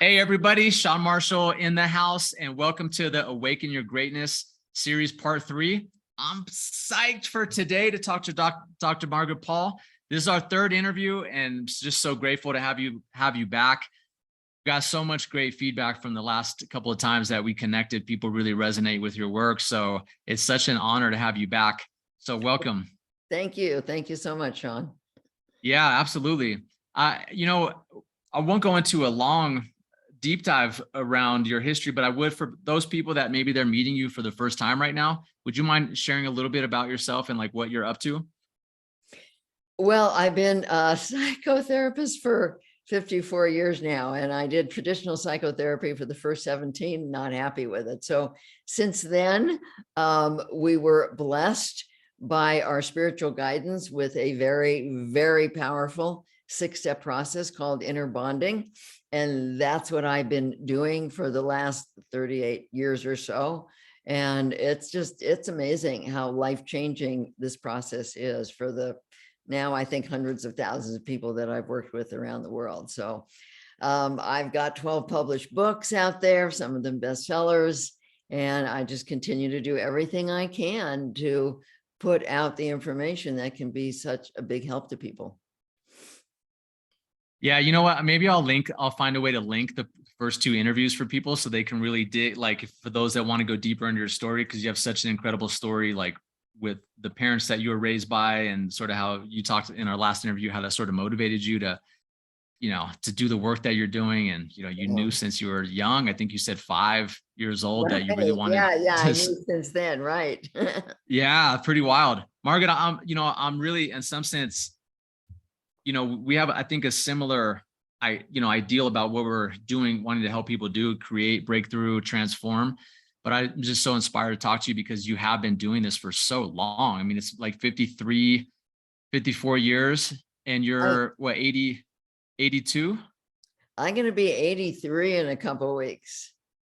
Hey everybody, Shawn Marshall in the house, and welcome to the Awaken Your Greatness series part 3. I'm psyched for today to talk to Dr. Margaret Paul. This is our third interview, and just so grateful to have you back. Got so much great feedback from the last couple of times that we connected. People really resonate with your work, so it's such an honor to have you back. So welcome. Thank you. Thank you so much, Shawn. Yeah, absolutely. I won't go into a long deep dive around your history, but I would, for those people that maybe they're meeting you for the first time right now, would you mind sharing a little bit about yourself and like what you're up to? Well, I've been a psychotherapist for 54 years now, and I did traditional psychotherapy for the first 17, not happy with it. So since then, we were blessed by our spiritual guidance with a very, very powerful 6-step process called inner bonding. And that's what I've been doing for the last 38 years or so. And it's amazing how life-changing this process is for the now I think hundreds of thousands of people that I've worked with around the world. So I've got 12 published books out there, some of them bestsellers, and I just continue to do everything I can to put out the information that can be such a big help to people. Yeah, you know what? Maybe I'll find a way to link the first 2 interviews for people so they can really dig, like for those that want to go deeper into your story, because you have such an incredible story, like with the parents that you were raised by and sort of how you talked in our last interview, how that sort of motivated you to, to do the work that you're doing. And, you knew since you were young, I think you said 5 years old, that you really Right. wanted Yeah, I to. knew since then, right. Yeah, pretty wild. Margaret, I'm really, in some sense, we have, I think, a similar ideal about what we're doing, wanting to help people do, create, breakthrough, transform. But I'm just so inspired to talk to you because you have been doing this for so long. I mean, it's like 53, 54 years, and you're what, 80, 82? I'm going to be 83 in a couple of weeks.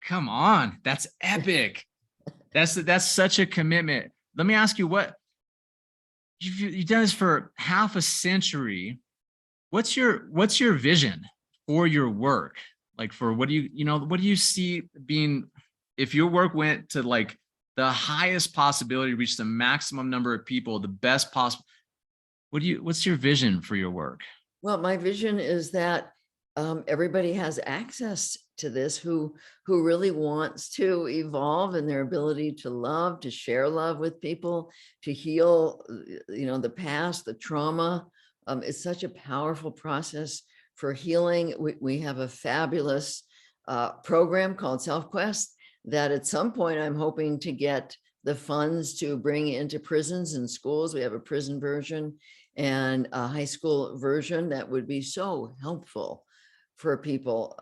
Come on, that's epic. That's such a commitment. Let me ask you, what you've done this for half a century. What's your vision for your work? Like, for what do what do you see being, if your work went to like the highest possibility, reach the maximum number of people, the best possible, what's your vision for your work? Well, my vision is that everybody has access to this who really wants to evolve in their ability to love, to share love with people, to heal, the past, the trauma. It's such a powerful process for healing. We have a fabulous program called SelfQuest that at some point I'm hoping to get the funds to bring into prisons and schools. We have a prison version and a high school version that would be so helpful for people.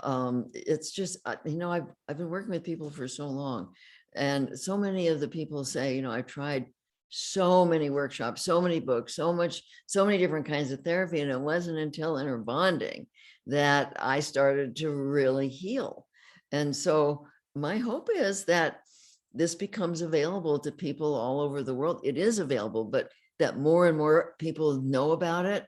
It's just, I've been working with people for so long, and so many of the people say, I've tried so many workshops, so many books, so many different kinds of therapy. And it wasn't until inner bonding that I started to really heal. And so my hope is that this becomes available to people all over the world. It is available, but that more and more people know about it.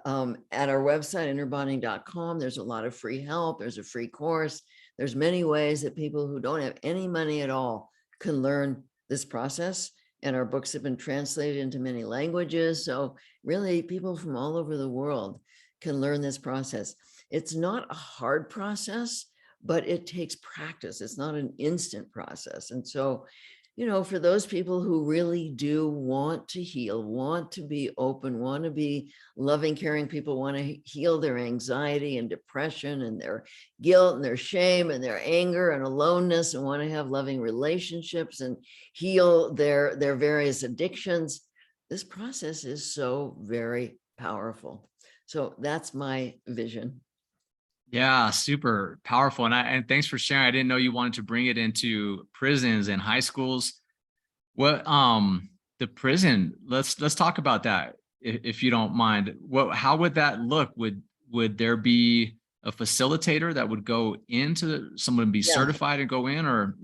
At our website, innerbonding.com, there's a lot of free help. There's a free course. There's many ways that people who don't have any money at all can learn this process. And our books have been translated into many languages. So really, people from all over the world can learn this process. It's not a hard process, but it takes practice. It's not an instant process. And so, for those people who really do want to heal, want to be open, want to be loving, caring people, want to heal their anxiety and depression and their guilt and their shame and their anger and aloneness, and want to have loving relationships and heal their various addictions, this process is so very powerful. So that's my vision. Yeah, super powerful. And thanks for sharing. I didn't know you wanted to bring it into prisons and high schools. What the prison, let's talk about that, if you don't mind. How would that look? Would there be a facilitator that would go into, someone be certified and go in, or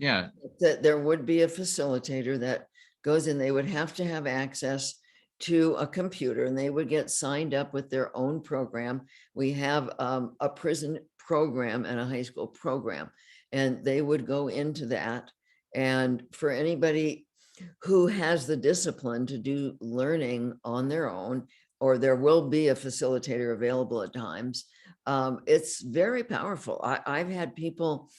that there would be a facilitator that goes in. They would have to have access to a computer, and they would get signed up with their own program. We have a prison program and a high school program, and they would go into that. And for anybody who has the discipline to do learning on their own, or there will be a facilitator available at times, it's very powerful. I've had people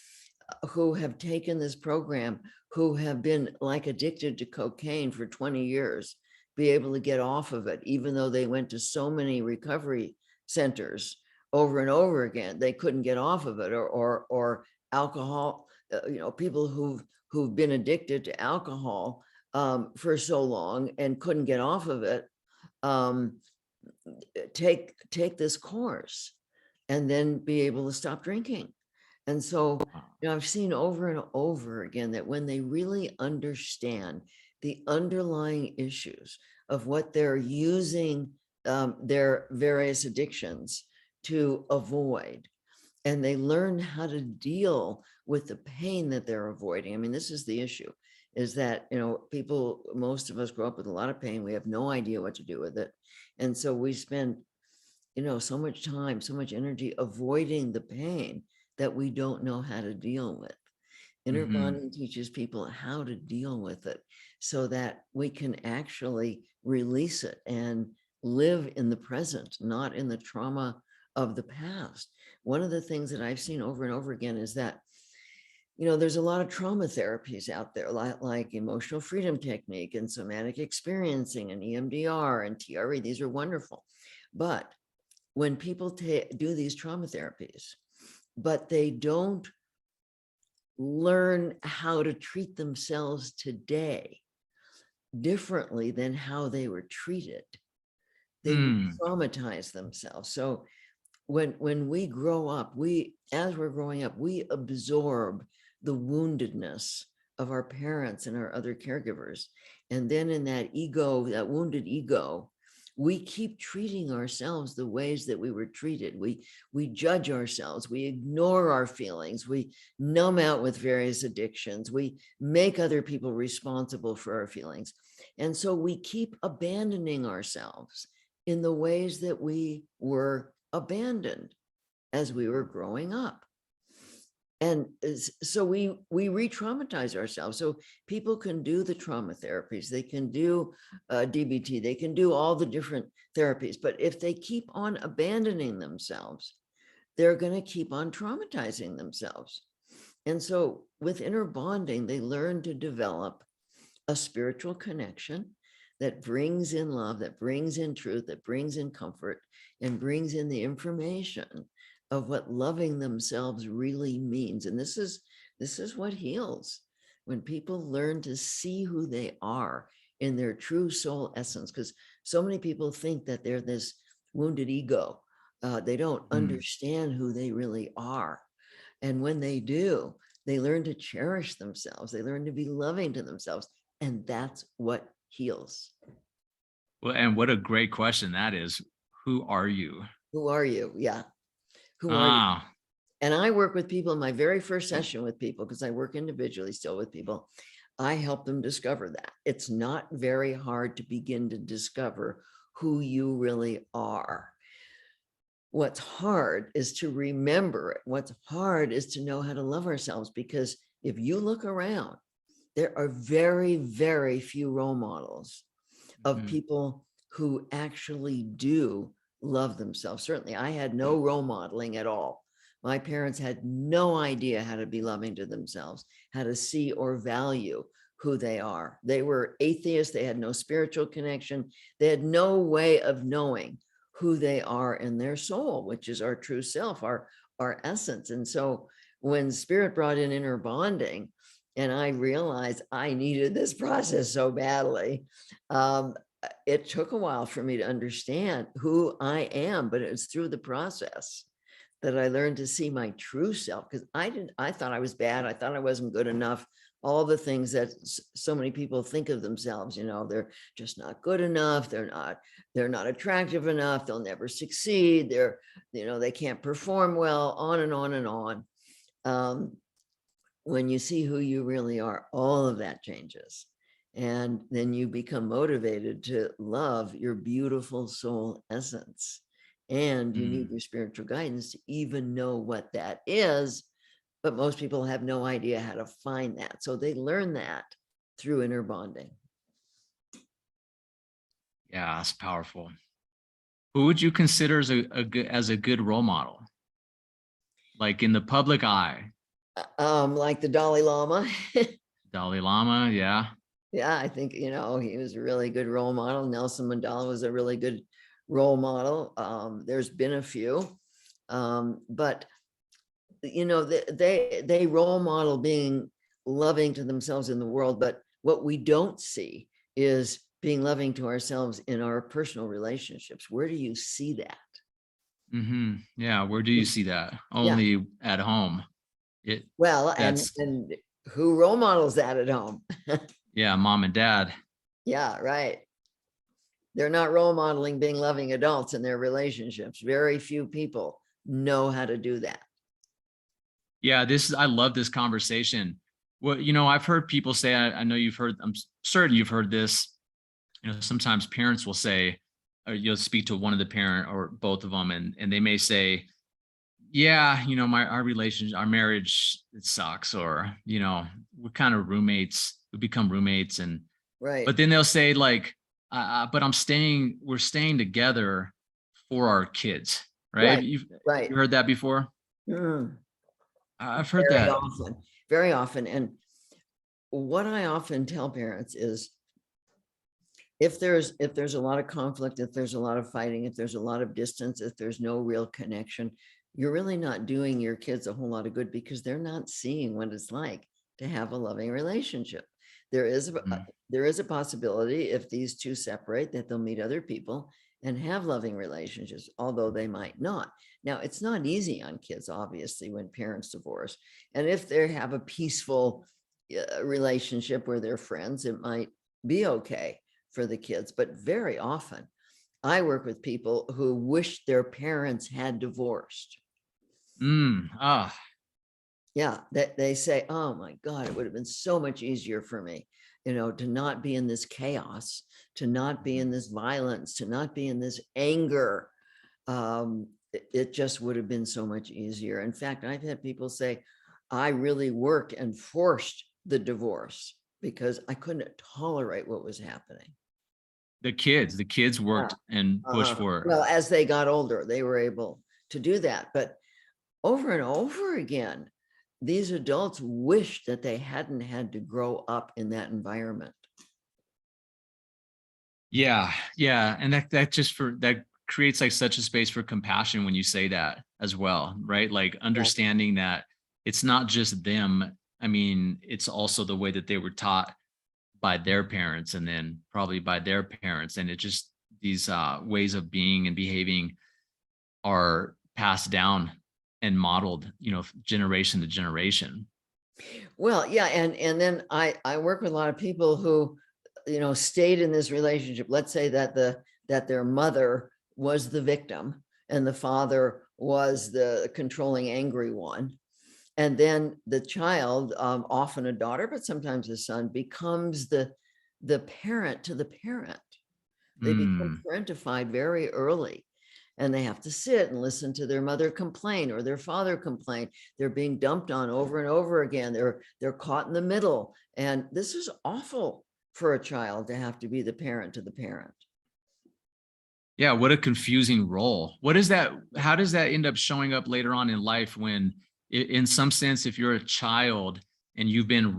who have taken this program who have been like addicted to cocaine for 20 years be able to get off of it, even though they went to so many recovery centers over and over again. They couldn't get off of it, or alcohol, people who've been addicted to alcohol for so long and couldn't get off of it, take this course and then be able to stop drinking. And so, I've seen over and over again that when they really understand the underlying issues of what they're using their various addictions to avoid, and they learn how to deal with the pain that they're avoiding. I mean, this is the issue, is that, people, most of us grow up with a lot of pain. We have no idea what to do with it. And so we spend, so much time, so much energy avoiding the pain that we don't know how to deal with. Inner bonding teaches people how to deal with it so that we can actually release it and live in the present, not in the trauma of the past. One of the things that I've seen over and over again is that, there's a lot of trauma therapies out there, like emotional freedom technique and somatic experiencing and EMDR and TRE. These are wonderful. But when people do these trauma therapies, but they don't learn how to treat themselves today differently than how they were treated, they traumatize themselves. So when we grow up, as we're growing up, we absorb the woundedness of our parents and our other caregivers. And then in that ego, that wounded ego, we keep treating ourselves the ways that we were treated. We judge ourselves, we ignore our feelings, we numb out with various addictions, we make other people responsible for our feelings. And so we keep abandoning ourselves in the ways that we were abandoned as we were growing up. And so we re-traumatize ourselves. So people can do the trauma therapies, they can do DBT, they can do all the different therapies. But if they keep on abandoning themselves, they're going to keep on traumatizing themselves. And so with inner bonding, they learn to develop a spiritual connection that brings in love, that brings in truth, that brings in comfort, and brings in the information of what loving themselves really means. And this is what heals, when people learn to see who they are in their true soul essence. Because so many people think that they're this wounded ego. They don't understand who they really are. And when they do, they learn to cherish themselves. They learn to be loving to themselves. And that's what heals. Well, and what a great question that is. Who are you? Who are you? Yeah. Who are you? Ah, And I work with people in my very first session with people, because I work individually still with people. I help them discover that. It's not very hard to begin to discover who you really are. What's hard is to remember it. What's hard is to know how to love ourselves, because if you look around, there are very, very few role models of people who actually do love themselves. Certainly, I had no role modeling at all. My parents had no idea how to be loving to themselves, how to see or value who they are. They were atheists. They had no spiritual connection. They had no way of knowing who they are in their soul, which is our true self, our essence. And so when Spirit brought in inner bonding, and I realized I needed this process so badly, it took a while for me to understand who I am, but it was through the process that I learned to see my true self. Because I thought I was bad. I thought I wasn't good enough. All the things that so many people think of themselves, they're just not good enough. They're not attractive enough. They'll never succeed. They can't perform well, on and on and on. When you see who you really are, all of that changes. And then you become motivated to love your beautiful soul essence. And you need Mm. your spiritual guidance to even know what that is. But most people have no idea how to find that. So they learn that through inner bonding. Yeah, that's powerful. Who would you consider as a good role model? Like in the public eye? Like the Dalai Lama. Dalai Lama, yeah. Yeah, I think, he was a really good role model. Nelson Mandela was a really good role model. There's been a few, but they role model being loving to themselves in the world. But what we don't see is being loving to ourselves in our personal relationships. Where do you see that? Yeah, where do you see that? Yeah. Only at home. It Well, and that's and who role models that at home? yeah, mom and dad. Yeah, right. They're not role modeling being loving adults in their relationships. Very few people know how to do that. Yeah, I love this conversation. Well, I've heard people say, I know you've heard, I'm certain you've heard this, sometimes parents will say, or you'll speak to one of the parent or both of them, and they may say, yeah, our relationship, our marriage, it sucks, or, we're kind of roommates, we become roommates. Right, But then they'll say like, but we're staying together for our kids, right? right, You right. heard that before? Mm, I've heard very that. often, very often. And what I often tell parents is if there's a lot of conflict, if there's a lot of fighting, if there's a lot of distance, if there's no real connection, you're really not doing your kids a whole lot of good because they're not seeing what it's like to have a loving relationship. There is Mhm. there is a possibility if these two separate that they'll meet other people and have loving relationships, although they might not. Now, it's not easy on kids, obviously, when parents divorce. And if they have a peaceful relationship where they're friends, it might be okay for the kids. But very often, I work with people who wish their parents had divorced. Ah, Yeah, that they say, "Oh my God, it would have been so much easier for me, to not be in this chaos, to not be in this violence, to not be in this anger. It just would have been so much easier." In fact, I've had people say, "I really worked and forced the divorce because I couldn't tolerate what was happening." the kids Yeah. worked and pushed for it. Well, as they got older, they were able to do that. But over and over again, these adults wish that they hadn't had to grow up in that environment. Yeah, yeah, and that creates like such a space for compassion when you say that as well, right? Like Yeah. understanding that it's not just them. I mean, it's also the way that they were taught by their parents and then probably by their parents, and it just these ways of being and behaving are passed down and modeled, generation to generation. Well, yeah, and then I work with a lot of people who, stayed in this relationship. Let's say that their mother was the victim and the father was the controlling, angry one. And then the child, often a daughter, but sometimes a son, becomes the parent to the parent. They become Mm. parentified very early, and they have to sit and listen to their mother complain or their father complain. They're being dumped on over and over again. They're caught in the middle. And this is awful for a child to have to be the parent to the parent. Yeah, what a confusing role. What is that? How does that end up showing up later on in life when, in some sense, if you're a child and you've been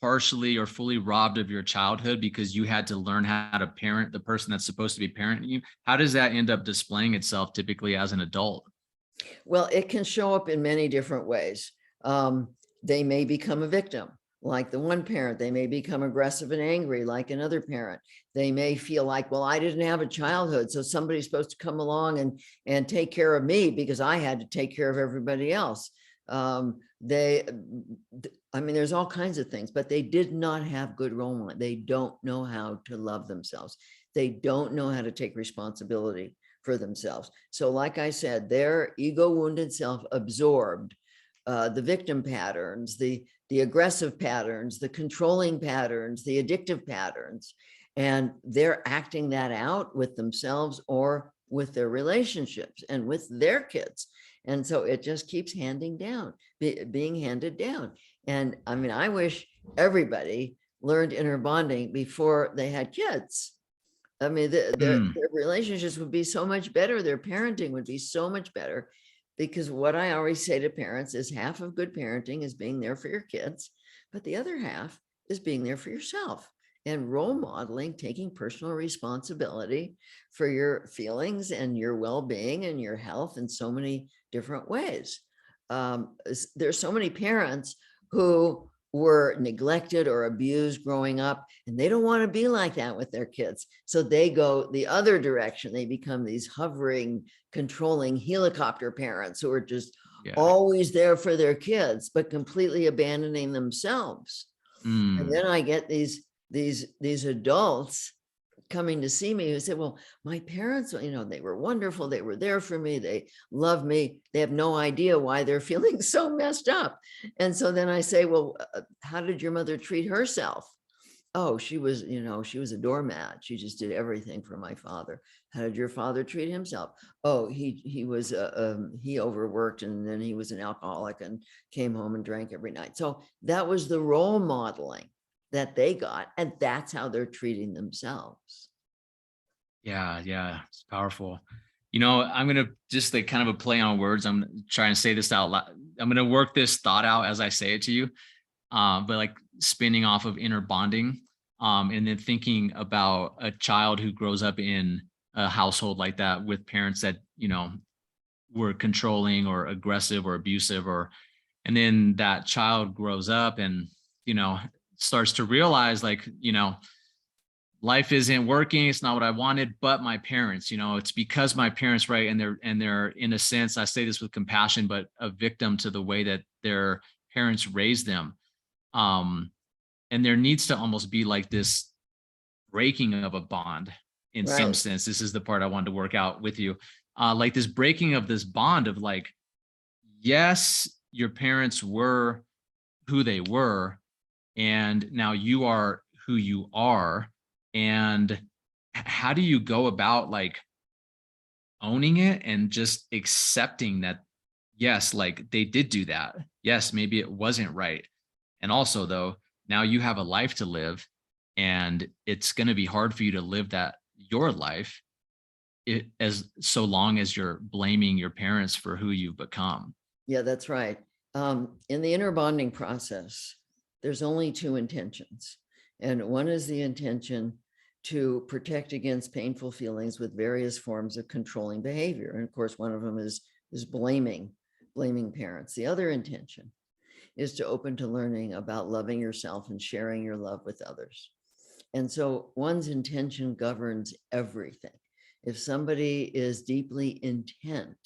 partially or fully robbed of your childhood because you had to learn how to parent the person that's supposed to be parenting you, how does that end up displaying itself typically as an adult? Well, it can show up in many different ways. Um, they may become a victim, like the one parent. They may become aggressive and angry, like another parent. They may feel like, well, I didn't have a childhood, so somebody's supposed to come along and take care of me because I had to take care of everybody else. I mean, there's all kinds of things, but they did not have good role model. They don't know how to love themselves. They don't know how to take responsibility for themselves. So like I said, their ego wounded self absorbed the victim patterns, the aggressive patterns, the controlling patterns, the addictive patterns, and they're acting that out with themselves or with their relationships and with their kids. And so it just keeps being handed down. And I mean, I wish everybody learned inner bonding before they had kids. I mean, their relationships would be so much better. Their parenting would be so much better, because what I always say to parents is half of good parenting is being there for your kids, but the other half is being there for yourself and role modeling, taking personal responsibility for your feelings and your well-being and your health in so many different ways. There's so many parents who were neglected or abused growing up, and they don't want to be like that with their kids. So they go the other direction. They become these hovering, controlling helicopter parents who are just always there for their kids, but completely abandoning themselves. And then I get these adults coming to see me who said, well, my parents, they were wonderful. They were there for me. They love me. They have no idea why they're feeling so messed up. And so then I say, well, how did your mother treat herself? Oh, she was a doormat. She just did everything for my father. How did your father treat himself? Oh, he overworked, and then he was an alcoholic and came home and drank every night. So that was the role modeling that they got, and that's how they're treating themselves. Yeah, it's powerful. I'm gonna just like kind of a play on words. I'm trying to say this out loud. I'm gonna work this thought out as I say it to you. But like spinning off of inner bonding, and then thinking about a child who grows up in a household like that with parents that were controlling or aggressive or abusive, and then that child grows up and starts to realize, like, life isn't working. It's not what I wanted, but my parents, it's because my parents, right. And they're in a sense, I say this with compassion, but a victim to the way that their parents raised them. And there needs to almost be like this breaking of a bond in some Right. sense. This is the part I wanted to work out with you. Like this breaking of this bond of like, yes, your parents were who they were, and now you are who you are. And how do you go about like owning it and just accepting that, yes, like they did do that. Yes, maybe it wasn't right. And also though, now you have a life to live, and it's going to be hard for you to live your life as so long as you're blaming your parents for who you've become. Yeah, that's right. In the inner bonding process, there's only two intentions. And one is the intention to protect against painful feelings with various forms of controlling behavior. And of course, one of them is blaming parents. The other intention is to open to learning about loving yourself and sharing your love with others. And so one's intention governs everything. If somebody is deeply intent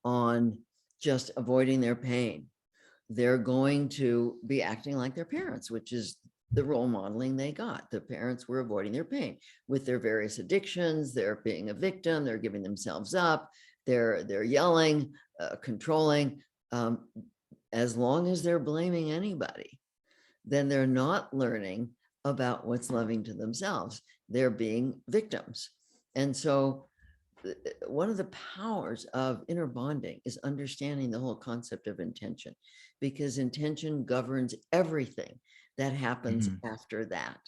on just avoiding their pain, they're going to be acting like their parents, which is the role modeling they got. The parents were avoiding their pain with their various addictions. They're being a victim. They're giving themselves up. They're yelling, controlling. As long as they're blaming anybody, then they're not learning about what's loving to themselves. They're being victims. And so one of the powers of inner bonding is understanding the whole concept of intention, because intention governs everything that happens after that.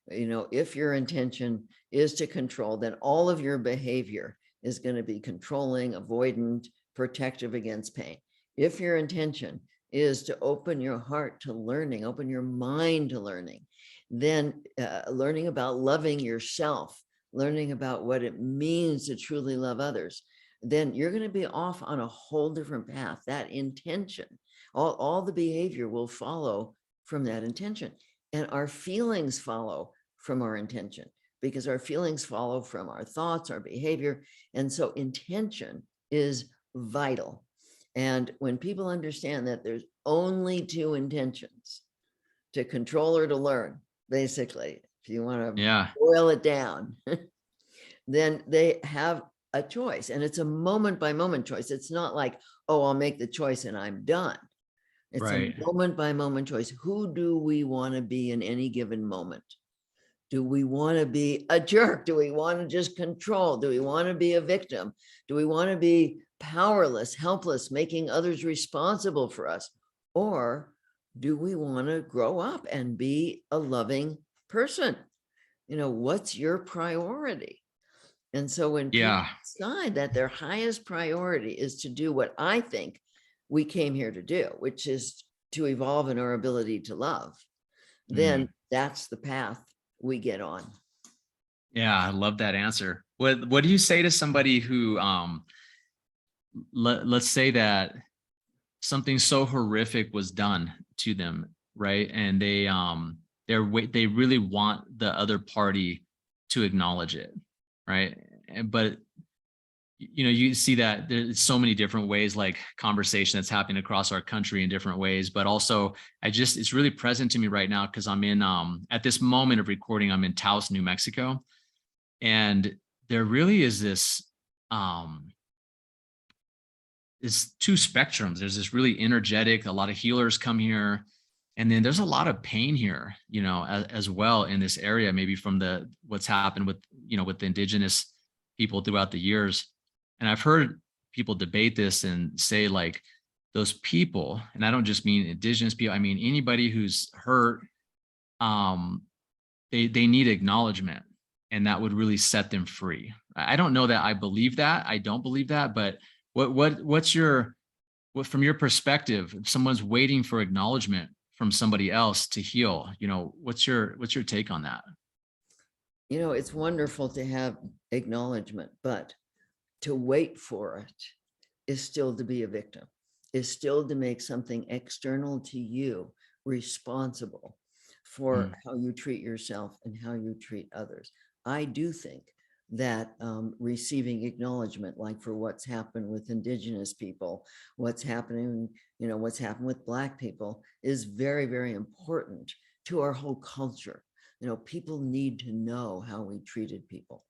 If your intention is to control, then all of your behavior is going to be controlling, avoidant, protective against pain. If your intention is to open your heart to learning, open your mind to learning, then learning about loving yourself, learning about what it means to truly love others, then you're going to be off on a whole different path. That intention, all the behavior will follow from that intention. And our feelings follow from our intention, because our feelings follow from our thoughts, our behavior. And so intention is vital. And when people understand that there's only two intentions, to control or to learn, basically, if you want to boil it down, then they have a choice. And it's a moment by moment choice. It's not like, oh, I'll make the choice and I'm done. It's a Right. moment by moment choice. Who do we want to be in any given moment? Do we want to be a jerk? Do we want to just control? Do we want to be a victim? Do we want to be powerless, helpless, making others responsible for us? Or do we want to grow up and be a loving person? What's your priority? And so when people Yeah. decide that their highest priority is to do what I think we came here to do, which is to evolve in our ability to love, Mm. then that's the path we get on. Yeah, I love that answer. What do you say to somebody who let's say that something so horrific was done to them, right? And they really want the other party to acknowledge it, right? But you see that there's so many different ways, like conversation that's happening across our country in different ways. But also, it's really present to me right now because I'm in at this moment of recording, I'm in Taos, New Mexico, and there really is this is two spectrums. There's this really energetic, a lot of healers come here. And then there's a lot of pain here, as well in this area, maybe from what's happened with, with the indigenous people throughout the years. And I've heard people debate this and say like those people, and I don't just mean indigenous people, I mean anybody who's hurt, they need acknowledgement, and that would really set them free. I don't know that I believe that. I don't believe that, but what's what from your perspective, if someone's waiting for acknowledgement from somebody else to heal, what's your take on that? It's wonderful to have acknowledgement, but to wait for it is still to be a victim, is still to make something external to you responsible for Mm. how you treat yourself and how you treat others. I do think that receiving acknowledgement, like for what's happened with indigenous people, what's happened with Black people, is very, very important to our whole culture. People need to know how we treated people.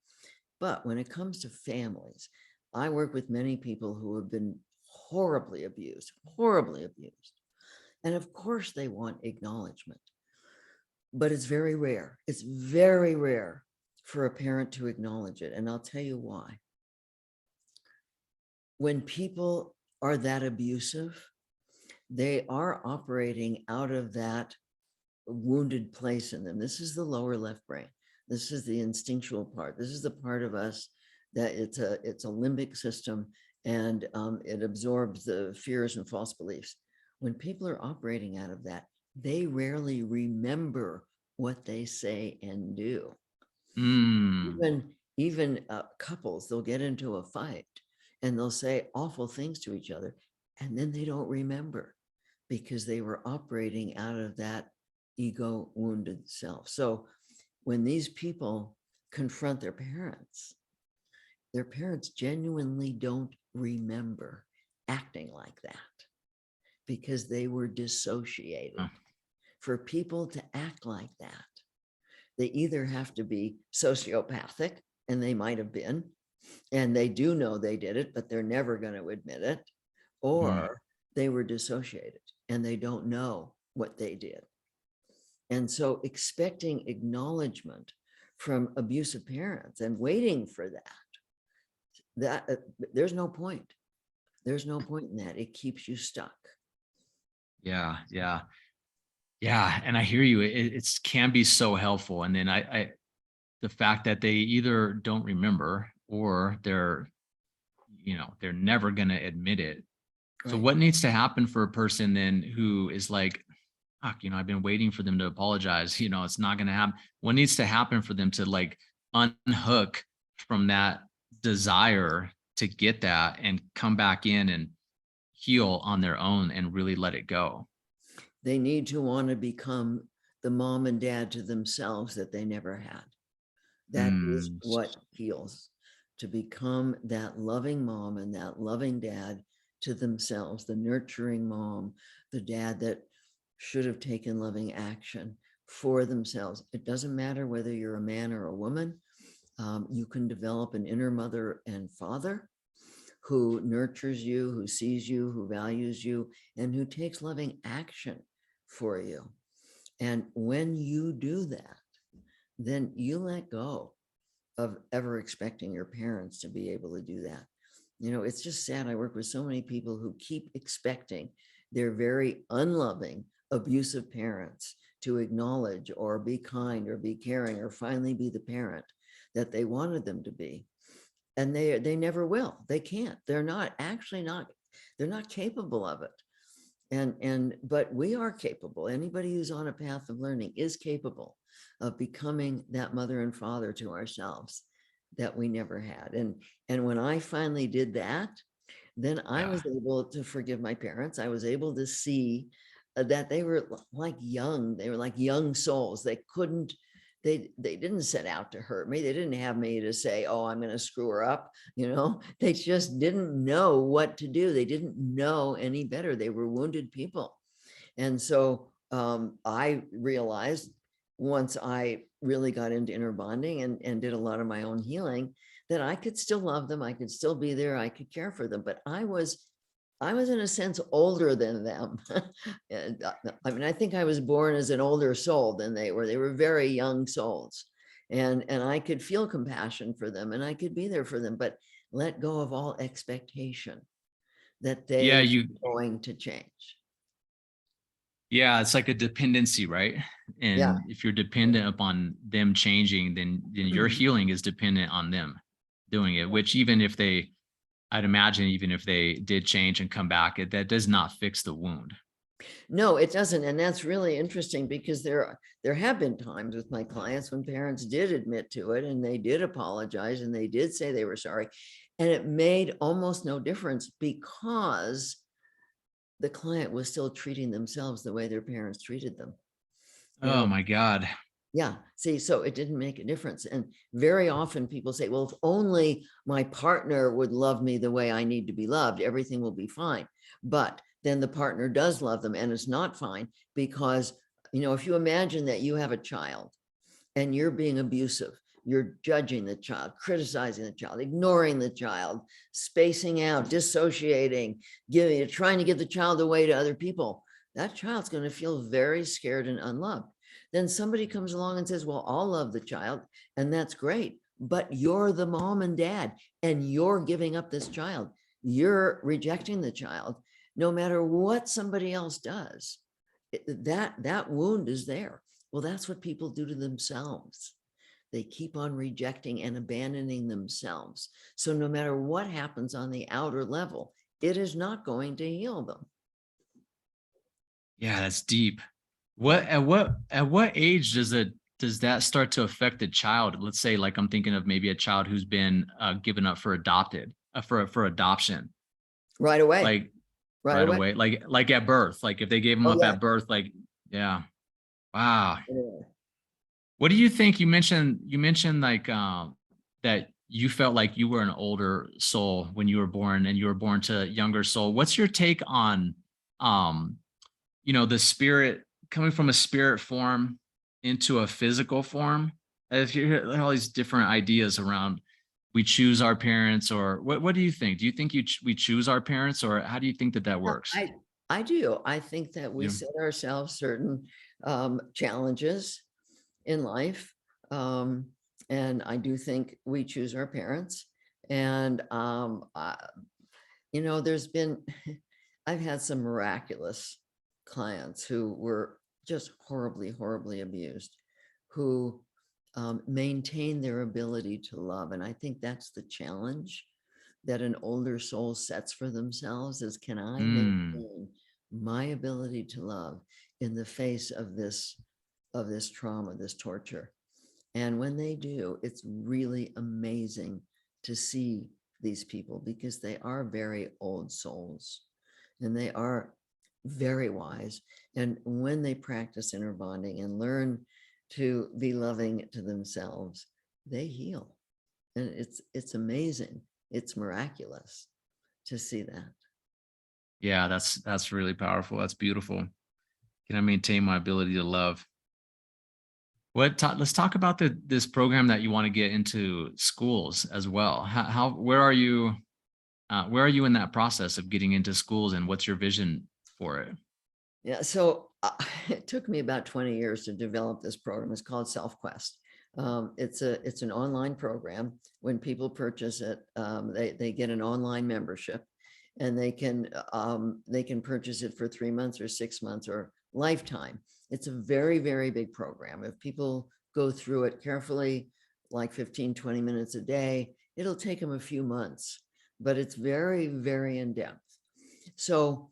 But when it comes to families, I work with many people who have been horribly abused, horribly abused. And of course, they want acknowledgement, but it's very rare. It's very rare for a parent to acknowledge it. And I'll tell you why. When people are that abusive, they are operating out of that wounded place in them. This is the lower left brain. This is the instinctual part. This is the part of us that it's a limbic system, and it absorbs the fears and false beliefs. When people are operating out of that, they rarely remember what they say and do. Mm. Even couples, they'll get into a fight and they'll say awful things to each other, and then they don't remember because they were operating out of that ego wounded self. So when these people confront their parents genuinely don't remember acting like that because they were dissociated. Oh. For people to act like that, they either have to be sociopathic, and they might have been, and they do know they did it, but they're never going to admit it, Mm. or they were dissociated and they don't know what they did. And so expecting acknowledgement from abusive parents and waiting for that there's no point. There's no point in that. It keeps you stuck. Yeah, yeah, yeah. And I hear you. It's can be so helpful. And then the fact that they either don't remember or they're never going to admit it. So Right. what needs to happen for a person then who is like, fuck, I've been waiting for them to apologize. It's not going to happen. What needs to happen for them to like unhook from that desire to get that and come back in and heal on their own and really let it go? They need to want to become the mom and dad to themselves that they never had. That is Mm. what heals, to become that loving mom and that loving dad to themselves, the nurturing mom, the dad that should have taken loving action for themselves. It doesn't matter whether you're a man or a woman. You can develop an inner mother and father who nurtures you, who sees you, who values you, and who takes loving action for you. And when you do that, then you let go of ever expecting your parents to be able to do that. You know, it's just sad. I work with so many people who keep expecting their very unloving, abusive parents to acknowledge or be kind or be caring or finally be the parent that they wanted them to be. And they never will. They can't. They're not they're not capable of it. But we are capable. Anybody who's on a path of learning is capable of becoming that mother and father to ourselves that we never had. And when I finally did that, then I was able to forgive my parents. I was able to see that they were like young souls. They didn't set out to hurt me. They didn't have me to say, oh, I'm going to screw her up. They just didn't know what to do. They didn't know any better. They were wounded people. And so I realized once I really got into inner bonding and did a lot of my own healing, that I could still love them. I could still be there. I could care for them. But I was in a sense older than them. I mean, I think I was born as an older soul than they were. They were very young souls. And I could feel compassion for them and I could be there for them, but let go of all expectation that they are going to change. Yeah, it's like a dependency, right? And if you're dependent upon them changing, then your healing is dependent on them doing it, which I'd imagine even if they did change and come back, that does not fix the wound. No, it doesn't. And that's really interesting because there have been times with my clients when parents did admit to it and they did apologize and they did say they were sorry. And it made almost no difference because the client was still treating themselves the way their parents treated them. Oh my God. Yeah. See, so it didn't make a difference. And very often people say, well, if only my partner would love me the way I need to be loved, everything will be fine. But then the partner does love them and it's not fine because, if you imagine that you have a child and you're being abusive, you're judging the child, criticizing the child, ignoring the child, spacing out, dissociating, trying to give the child away to other people, that child's going to feel very scared and unloved. Then somebody comes along and says, well, I'll love the child, and that's great, but you're the mom and dad, and you're giving up this child. You're rejecting the child, no matter what somebody else does. That wound is there. Well, that's what people do to themselves. They keep on rejecting and abandoning themselves. So no matter what happens on the outer level, it is not going to heal them. Yeah, that's deep. At what age does that start to affect the child? Let's say, like, I'm thinking of maybe a child who's been given up for adoption. Right away. Like right away. Like at birth. Like if they gave them up at birth, yeah. Wow. Yeah. What do you think? You mentioned like that you felt like you were an older soul when you were born and you were born to a younger soul. What's your take on the spirit coming from a spirit form into a physical form? If you hear all these different ideas around, we choose our parents, or what do you think? Do you think we choose our parents, or how do you think that works? I do. I think that we set ourselves certain challenges in life. And I do think we choose our parents. And, I've had some miraculous clients who were just horribly, horribly abused, who maintain their ability to love. And I think that's the challenge that an older soul sets for themselves is, can I maintain my ability to love in the face of this trauma, this torture? And when they do, it's really amazing to see these people because they are very old souls and they are very wise. And when they practice inner bonding and learn to be loving to themselves, they heal. And it's amazing. It's miraculous to see that. Yeah, that's really powerful. That's beautiful. Can I maintain my ability to love? Let's talk about this program that you want to get into schools as well. Where are you? Where are you in that process of getting into schools, and what's your vision for it? Yeah, so it took me about 20 years to develop this program. It's called SelfQuest. It's an online program. When people purchase it, they get an online membership, and they can purchase it for 3 months or 6 months or lifetime. It's a very, very big program. If people go through it carefully, like 15, 20 minutes a day, it'll take them a few months, but it's very, very in depth. So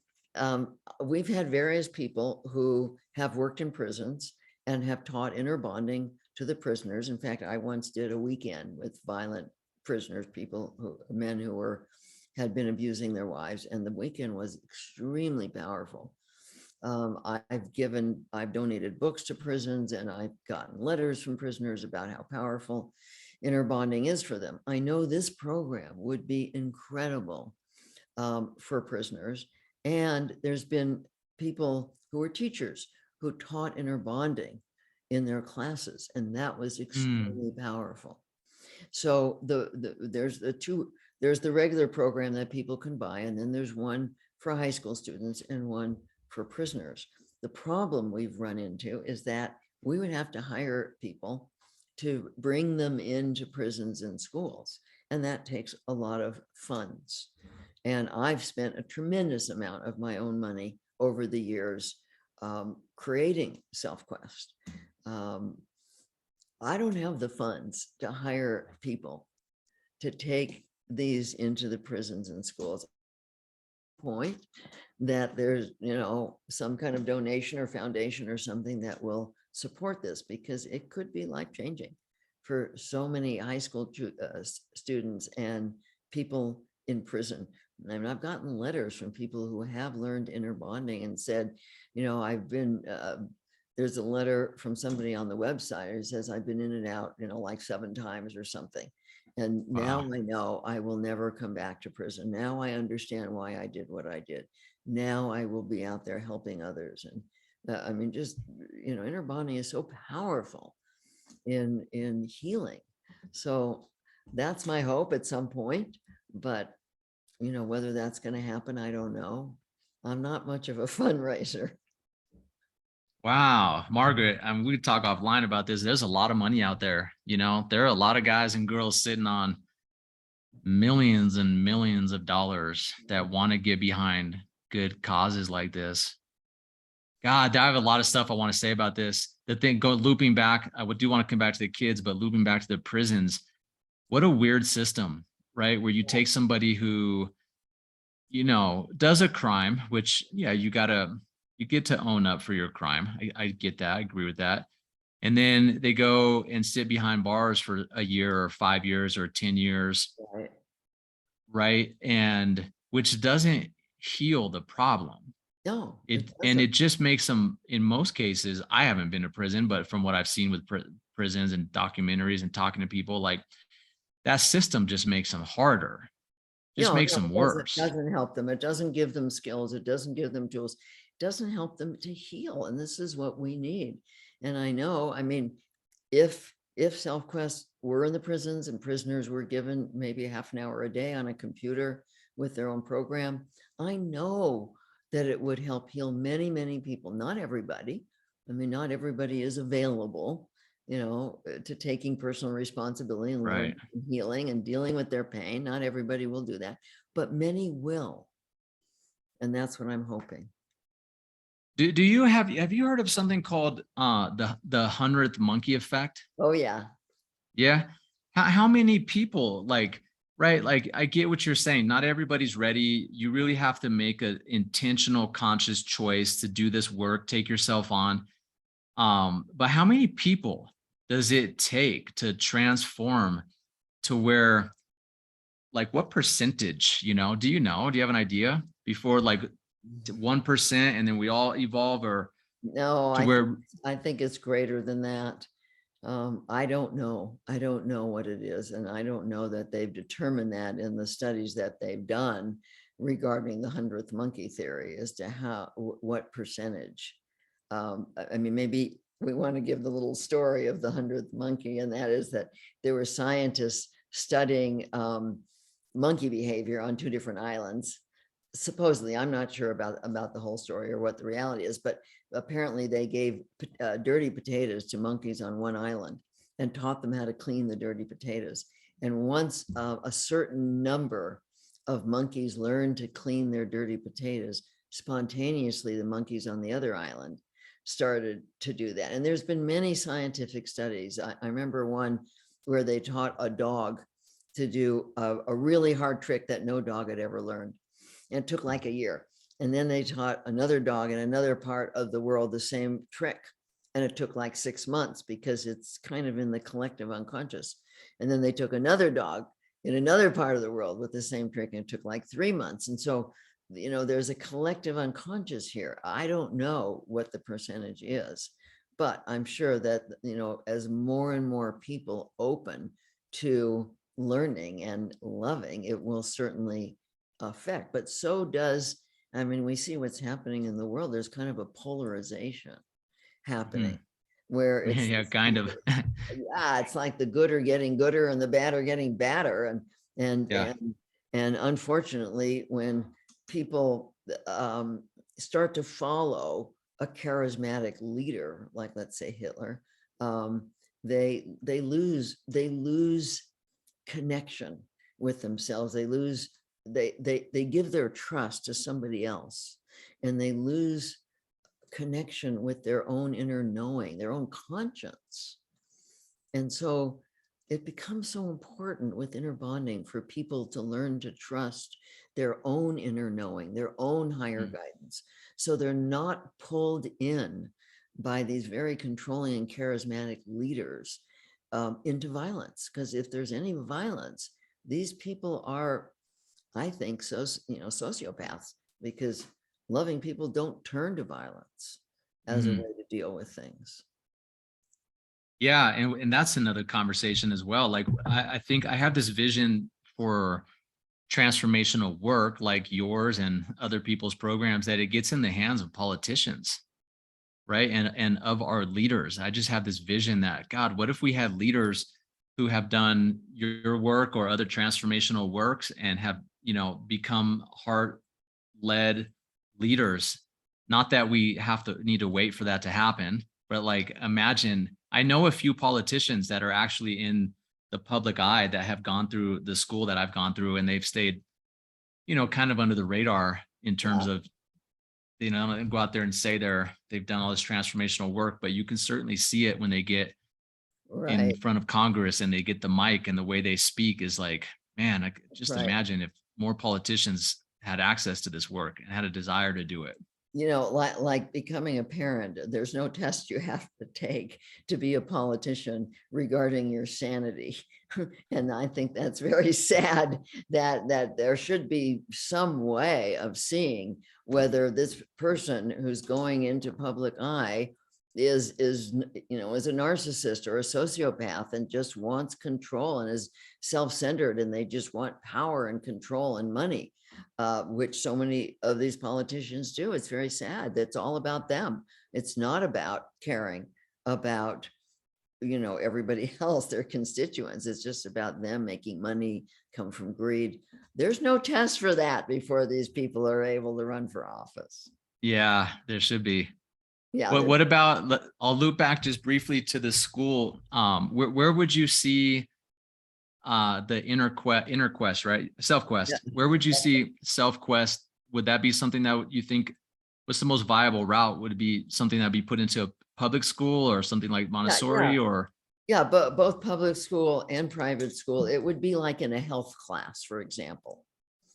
we've had various people who have worked in prisons and have taught inner bonding to the prisoners. In fact, I once did a weekend with violent prisoners, men who had been abusing their wives, and the weekend was extremely powerful. I've donated books to prisons, and I've gotten letters from prisoners about how powerful inner bonding is for them. I know this program would be incredible for prisoners. And there's been people who are teachers who taught inner bonding in their classes, and that was extremely powerful. So there's the regular program that people can buy, and then there's one for high school students and one for prisoners. The problem we've run into is that we would have to hire people to bring them into prisons and schools, and that takes a lot of funds. And I've spent a tremendous amount of my own money over the years creating SelfQuest. I don't have the funds to hire people to take these into the prisons and schools. Point that there's, some kind of donation or foundation or something that will support this, because it could be life-changing for so many high school students and people in prison. I mean, I've gotten letters from people who have learned inner bonding and said, there's a letter from somebody on the website who says, I've been in and out, like 7 times or something. And now Wow. I know I will never come back to prison. Now I understand why I did what I did. Now I will be out there helping others. And I mean, just, inner bonding is so powerful in healing. So that's my hope at some point, but whether that's going to happen, I don't know. I'm not much of a fundraiser. Wow, Margaret, we talk offline about this. There's a lot of money out there. There are a lot of guys and girls sitting on millions and millions of dollars that want to get behind good causes like this. God, I have a lot of stuff I want to say about this. The thing, looping back, I do want to come back to the kids, but looping back to the prisons, what a weird system, right? Where you take somebody who, does a crime, which, yeah, you get to own up for your crime. I get that. I agree with that. And then they go and sit behind bars for a year or 5 years or 10 years, Right. right? And which doesn't heal the problem. No, It just makes them, in most cases, I haven't been to prison, but from what I've seen with prisons and documentaries and talking to people, like that system just makes them harder, just no, makes no, them it worse. doesn't help them. It doesn't give them skills. It doesn't give them tools. It doesn't help them to heal. And this is what we need. And I know, I mean, if SelfQuest were in the prisons and prisoners were given maybe half an hour a day on a computer with their own program, I know that it would help heal many, many people. Not everybody. I mean, not everybody is available, to taking personal responsibility and learning Right. and healing and dealing with their pain. Not everybody will do that, but many will. And that's what I'm hoping. Do you have you heard of something called the 100th monkey effect? Oh, yeah. Yeah. How many people, like, right? Like, I get what you're saying. Not everybody's ready. You really have to make an intentional, conscious choice to do this work, take yourself on. But how many people does it take to transform to where, like, what percentage, do you know? Do you have an idea before, like, 1% and then we all evolve, or No, to where? I think it's greater than that. I don't know. I don't know what it is. And I don't know that they've determined that in the studies that they've done regarding the 100th monkey theory as to what percentage. I mean, maybe we want to give the little story of the 100th monkey, and that is that there were scientists studying monkey behavior on 2 different islands. Supposedly, I'm not sure about the whole story or what the reality is, but apparently they gave dirty potatoes to monkeys on one island and taught them how to clean the dirty potatoes. And once a certain number of monkeys learned to clean their dirty potatoes, spontaneously the monkeys on the other island started to do that. And there's been many scientific studies. I remember one where they taught a dog to do a really hard trick that no dog had ever learned. And it took like a year. And then they taught another dog in another part of the world the same trick. And it took like 6 months because it's kind of in the collective unconscious. And then they took another dog in another part of the world with the same trick, and it took like 3 months. And so, there's a collective unconscious here. I don't know what the percentage is, but I'm sure that, as more and more people open to learning and loving, it will certainly affect. But so does, we see what's happening in the world. There's kind of a polarization happening where it's Yeah, kind of. it's like the good are getting gooder and the bad are getting badder. Yeah. And unfortunately, when people start to follow a charismatic leader, like let's say Hitler, they lose connection with themselves. They give their trust to somebody else, and they lose connection with their own inner knowing, their own conscience. And so it becomes so important with inner bonding for people to learn to trust their own inner knowing, their own higher guidance. So they're not pulled in by these very controlling and charismatic leaders into violence. Because if there's any violence, these people are, I think, sociopaths, because loving people don't turn to violence as a way to deal with things. Yeah, and that's another conversation as well. Like I think I have this vision for transformational work like yours and other people's programs, that it gets in the hands of politicians, right? And of our leaders. I just have this vision that, God, what if we had leaders who have done your work or other transformational works and have, become heart-led leaders? Not that we need to wait for that to happen, but like imagine, I know a few politicians that are actually in the public eye that have gone through the school that I've gone through, and they've stayed, kind of under the radar in terms of, go out there and say they've done all this transformational work, but you can certainly see it when they get in Right. front of Congress and they get the mic, and the way they speak is like, man, I could just Right. imagine if more politicians had access to this work and had a desire to do it. Like becoming a parent, there's no test you have to take to be a politician regarding your sanity. And I think that's very sad that there should be some way of seeing whether this person who's going into public eye is a narcissist or a sociopath and just wants control and is self-centered, and they just want power and control and money. Which so many of these politicians do. It's very sad. That's all about them. It's not about caring about, everybody else, their constituents. It's just about them making money, come from greed. There's no test for that before these people are able to run for office. Yeah, there should be. Yeah. What about, I'll loop back just briefly to the school. Where would you see the inner quest, right? Self Yeah. quest. Where would you see self quest? Would that be something that you think, what's the most viable route? Would it be something that'd be put into a public school or something like Montessori or? Yeah, but both public school and private school, it would be like in a health class, for example.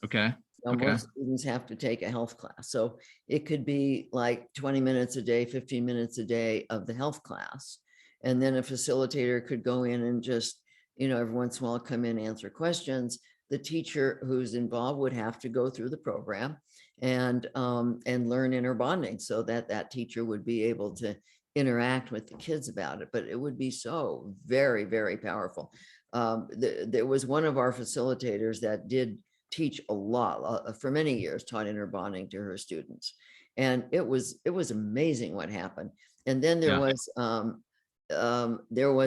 Okay. Okay. Most students have to take a health class. So it could be like 20 minutes a day, 15 minutes a day of the health class. And then a facilitator could go in and just, every once in a while come in, answer questions. The teacher who's involved would have to go through the program and learn inner bonding, so that teacher would be able to interact with the kids about it. But it would be so very, very powerful. There was one of our facilitators that did teach a lot for many years, taught inner bonding to her students, and it was amazing what happened. And then there was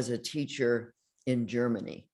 a teacher in Germany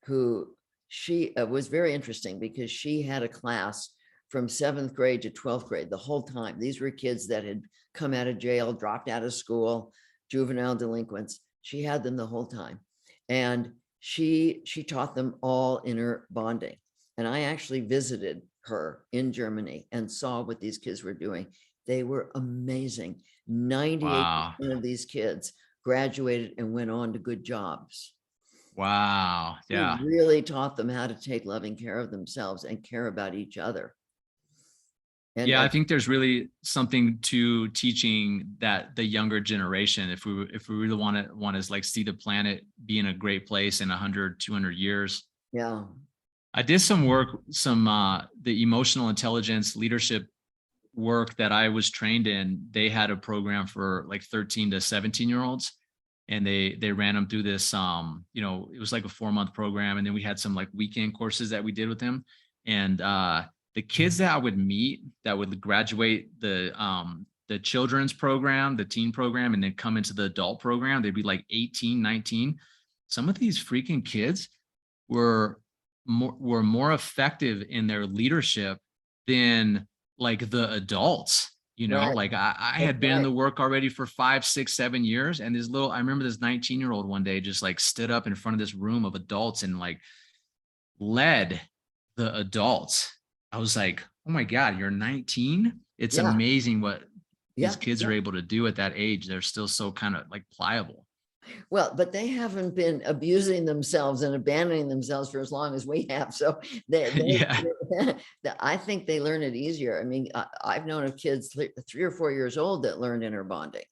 who she was very interesting because she had a class from 7th grade to 12th grade the whole time. These were kids that had come out of jail, dropped out of school, juvenile delinquents. She had them the whole time. And she taught them all inner bonding. And I actually visited her in Germany and saw what these kids were doing. They were amazing. 98% Wow. of these kids graduated and went on to good jobs. Wow. She Yeah. really taught them how to take loving care of themselves and care about each other. And Yeah, I think there's really something to teaching that the younger generation, if we really want to like see the planet be in a great place in 100, 200 years. yeah, I did some work, the emotional intelligence leadership work that I was trained in. They had a program for like 13 to 17-year-olds. And they ran them through this, it was like a 4-month program. And then we had some like weekend courses that we did with them. And the kids that I would meet that would graduate the children's program, the teen program, and then come into the adult program, they'd be like 18, 19. Some of these freaking kids were more effective in their leadership than like the adults. right. Like I had been in the work already for 5, 6, 7 years. And I remember this 19-year-old one day just like stood up in front of this room of adults and like led the adults. I was like, oh my God, you're 19. It's Yeah. amazing what Yeah, these kids are able to do at that age. They're still so kind of like pliable. well, but they haven't been abusing themselves and abandoning themselves for as long as we have. So Yeah. I think they learn it easier. I mean, I've known of kids 3 or 4 years old that learned inner bonding.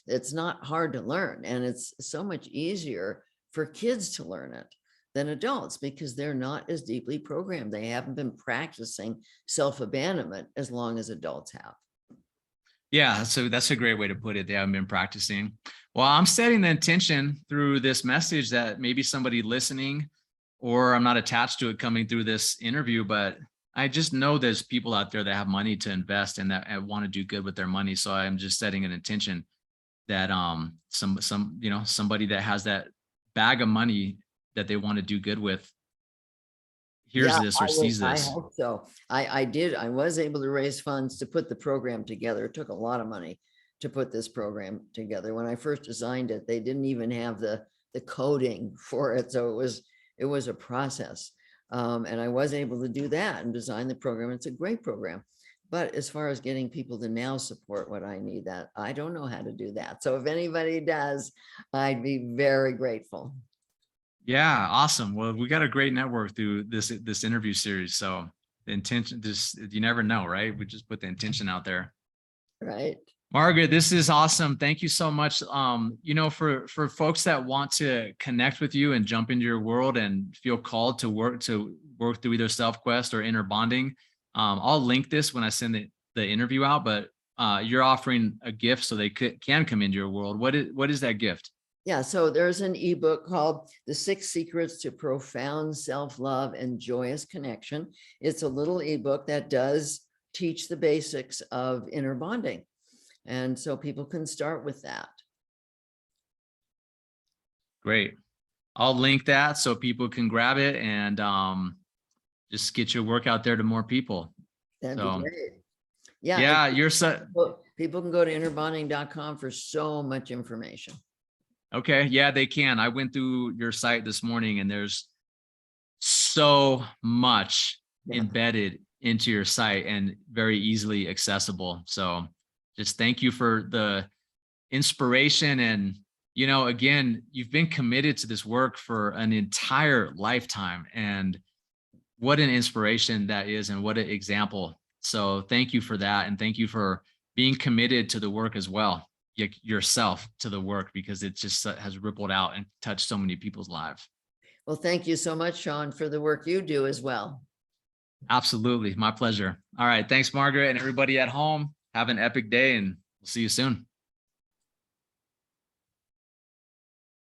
It's not hard to learn, and it's so much easier for kids to learn it than adults because they're not as deeply programmed. They haven't been practicing self-abandonment as long as adults have. Yeah, so that's a great way to put it. They haven't been practicing. Well, I'm setting the intention through this message that maybe somebody listening, or I'm not attached to it coming through this interview, but I just know there's people out there that have money to invest and that want to do good with their money. So I'm just setting an intention that somebody that has that bag of money that they want to do good with hears this or sees I this. hope so. I was able to raise funds to put the program together. It took a lot of money to put this program together. When I first designed it, they didn't even have the coding for it. So it was a process. And I was able to do that and design the program. It's a great program. But as far as getting people to now support what I need, that I don't know how to do that. So if anybody does, I'd be very grateful. Yeah, awesome. Well, we got a great network through this interview series. So the intention, just you never know, right? We just put the intention out there. Right. Margaret, this is awesome. Thank you so much. For folks that want to connect with you and jump into your world and feel called to work through either self-quest or inner bonding, I'll link this when I send the interview out, but you're offering a gift so they can come into your world. What is that gift? Yeah, so there's an ebook called The 6 Secrets to Profound Self-Love and Joyous Connection. It's a little ebook that does teach the basics of inner bonding. And so people can start with that. Great. I'll link that so people can grab it and just get your work out there to more people. That'd be great. Yeah. Yeah, people can go to innerbonding.com for so much information. Okay. Yeah, they can. I went through your site this morning and there's so much embedded into your site and very easily accessible. So just thank you for the inspiration. And, again, you've been committed to this work for an entire lifetime, and what an inspiration that is and what an example. So thank you for that. And thank you for being committed to the work as well. Yourself to the work, because it just has rippled out and touched so many people's lives. Well, thank you so much, Shawn, for the work you do as well. Absolutely. My pleasure. All right. Thanks, Margaret, and everybody at home. Have an epic day, and we'll see you soon.